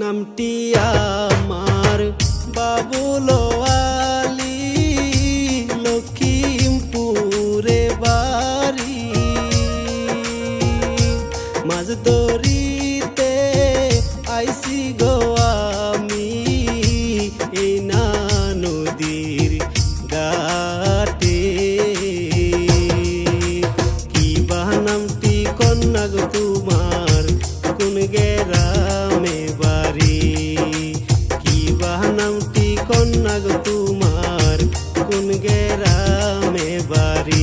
নামটি আমার বাবুল আলী, লখিমপুরে বাড়ি। মাঝ দরিতে আইসি গো আমি, এই না নদীর ঘাটে। কি বা নামটি কন্যা গো তোমার, কোন গ্রামে বাড়ি? কি বা নামটি কন্যা গো তোমার, কোন গ্রামে বাড়ি?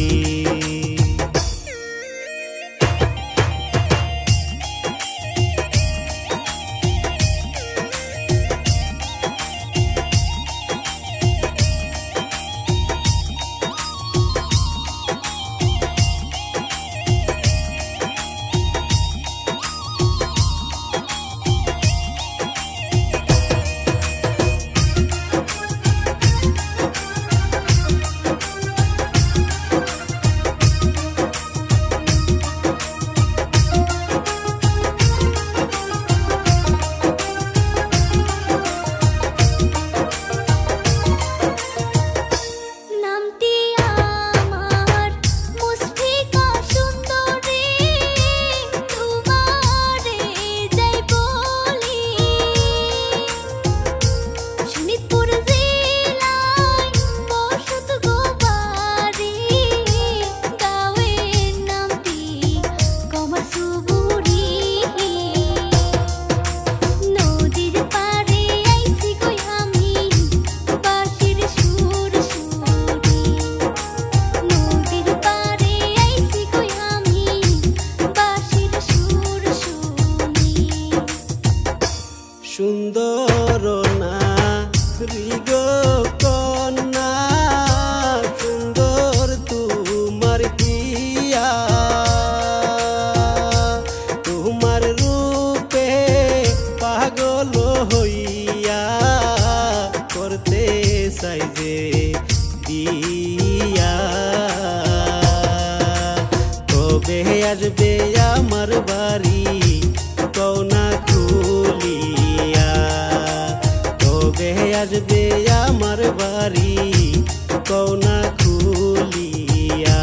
সুন্দর নারী গো কন্যা, সুন্দর তোমার পিয়া। তোমার রূপে পাগল হইয়া, করতে চাই যে বিয়া। কবে আসবে আমার বাড়ি, কওনা খুলিয়া? কবে আসবে আমার বাড়ি, কওনা খুলিয়া?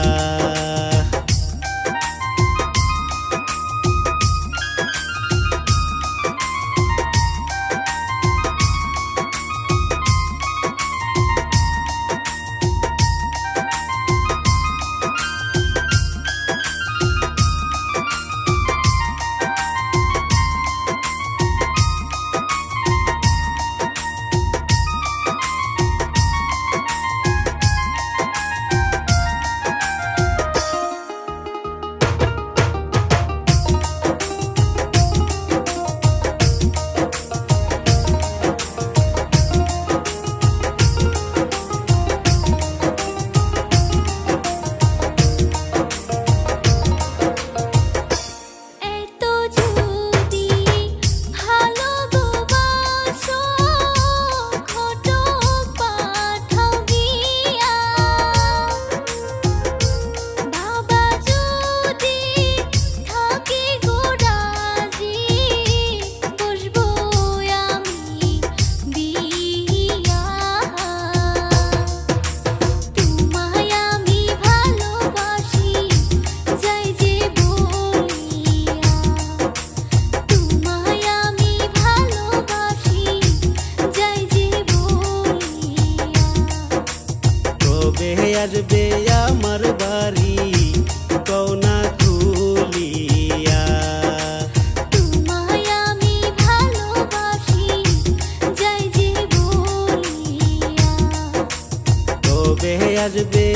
আসবে আমার বাড়ি, কওনা খুলিয়া? তোমায় আমি ভালোবাসি, যাই যে বলিয়া। কবে আসবে